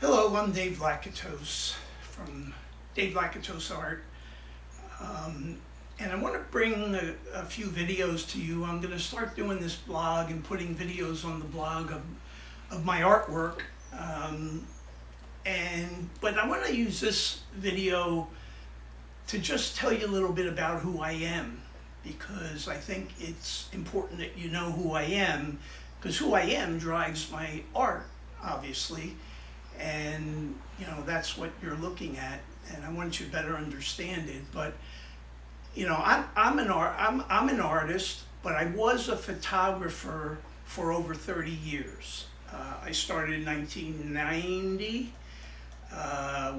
Hello, I'm Dave Lakatos from Dave Lakatos Art. And I want to bring a few videos to you. I'm going to start doing this blog and putting videos on the blog of my artwork. But I want to use this video to just tell you a little bit about who I am, because I think it's important that you know who I am, because who I am drives my art, obviously. And that's what you're looking at, and I want you to better understand it. But I'm an artist, but I was a photographer for over 30 years. I started in 1990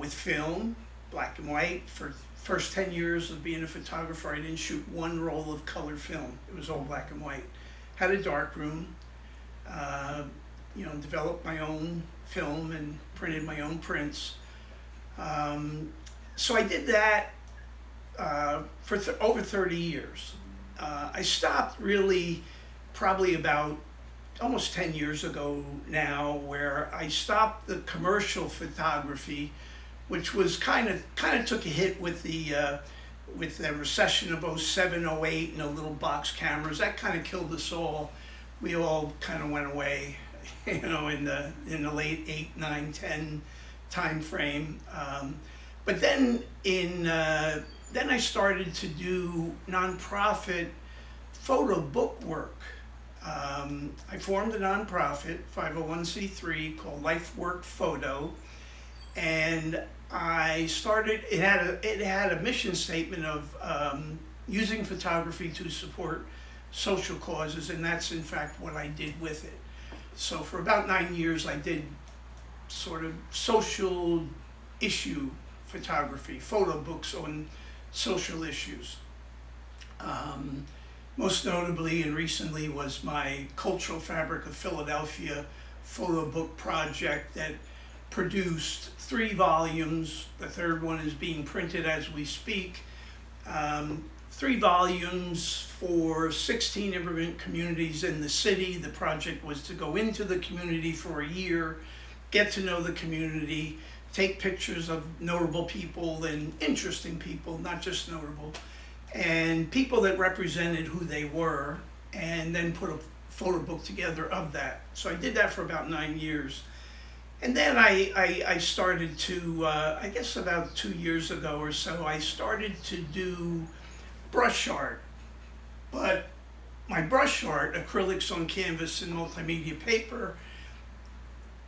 with film, black and white. For first 10 years of being a photographer, I didn't shoot one roll of color film. It was all black and white. Had a dark room. Developed my own film and printed my own prints. So I did that for over 30 years. I stopped really probably about almost 10 years ago now, where I stopped the commercial photography, which was kind of took a hit with the recession of 07, 08, and the little box cameras. That kind of killed us all. We all kind of went away, in the late 8, 9, 10 time frame. But then then I started to do nonprofit photo book work. I formed a nonprofit, 501c3, called Life Work Photo, and I started. It had a mission statement of using photography to support social causes, and that's in fact what I did with it. So for about 9 years, I did sort of social issue photography, photo books on social issues. Most notably and recently was my Cultural Fabric of Philadelphia photo book project that produced 3 volumes. The third one is being printed as we speak. 3 volumes for 16 immigrant communities in the city. The project was to go into the community for a year, get to know the community, take pictures of notable people and interesting people, not just notable, and people that represented who they were, and then put a photo book together of that. So I did that for about 9 years. And then I started to, I guess about 2 years ago or so, I started to do brush art. But my brush art, acrylics on canvas and multimedia paper,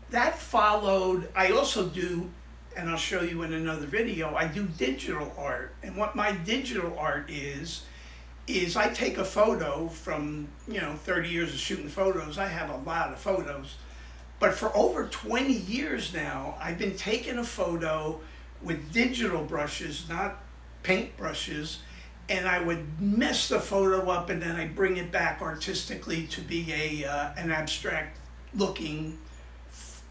that followed. I also do, and I'll show you in another video, I do digital art. And what my digital art is I take a photo from 30 years of shooting photos. I have a lot of photos. But for over 20 years now, I've been taking a photo with digital brushes, not paint brushes, and I would mess the photo up, and then I bring it back artistically to be an abstract looking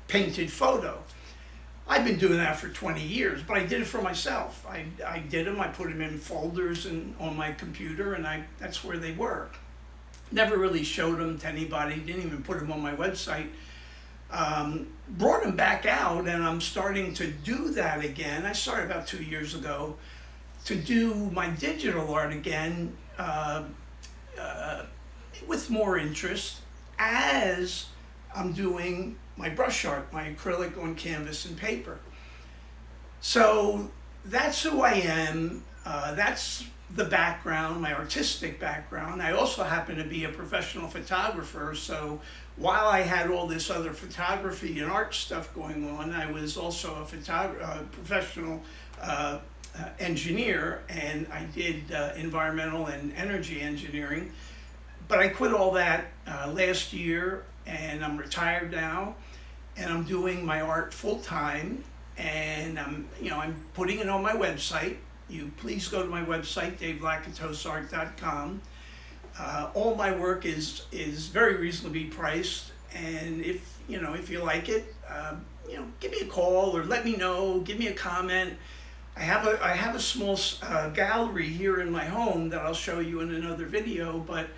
painted photo. I've been doing that for 20 years, but I did it for myself. I did them, I put them in folders and on my computer, and that's where they were. Never really showed them to anybody, didn't even put them on my website. Brought them back out, and I'm starting to do that again. I started about 2 years ago to do my digital art again with more interest, as I'm doing my brush art, my acrylic on canvas and paper. So that's who I am. That's the background, my artistic background. I also happen to be a professional photographer, so while I had all this other photography and art stuff going on, I was also a professional engineer, and I did environmental and energy engineering. But I quit all that last year, and I'm retired now, and I'm doing my art full time, and I'm putting it on my website. You please go to my website, davelakatosart.com. All my work is very reasonably priced, and if you like it, give me a call or let me know. Give me a comment. I have a small gallery here in my home that I'll show you in another video, but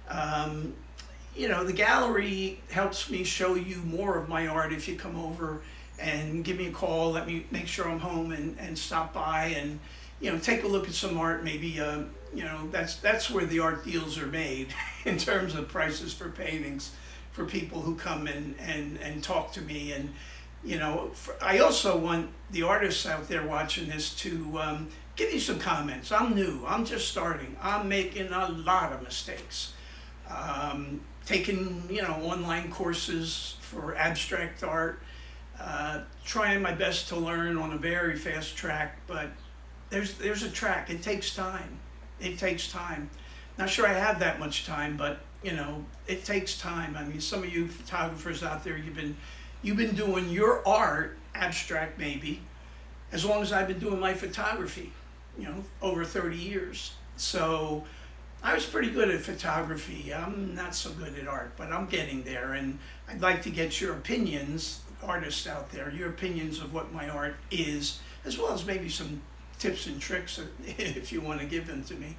the gallery helps me show you more of my art if you come over and give me a call. Let me make sure I'm home and stop by and, take a look at some art. Maybe, that's where the art deals are made in terms of prices for paintings for people who come and talk to me. And, I also want the artists out there watching this to give you some comments. I'm new, I'm just starting, I'm making a lot of mistakes. Taking, online courses for abstract art, trying my best to learn on a very fast track, but there's a track. It takes time. It takes time. Not sure I have that much time, but it takes time. I mean, some of you photographers out there, you've been doing your art, abstract maybe, as long as I've been doing my photography, over 30 years. So I was pretty good at photography. I'm not so good at art, but I'm getting there, and I'd like to get your opinions, artists out there, your opinions of what my art is, as well as maybe some tips and tricks if you want to give them to me.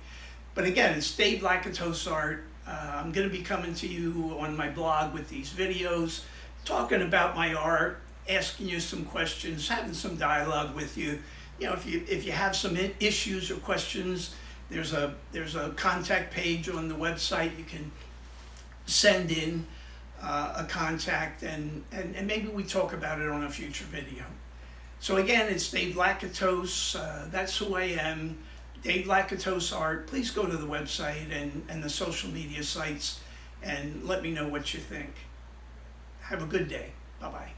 But again, it's Dave Lakatos Art. I'm going to be coming to you on my blog with these videos, talking about my art, asking you some questions, having some dialogue with you. If you have some issues or questions, there's a contact page on the website. You can send in a contact, and maybe we talk about it on a future video. So again, it's Dave Lakatos. That's who I am, Dave Lakatos Art. Please go to the website and the social media sites and let me know what you think. Have a good day. Bye-bye.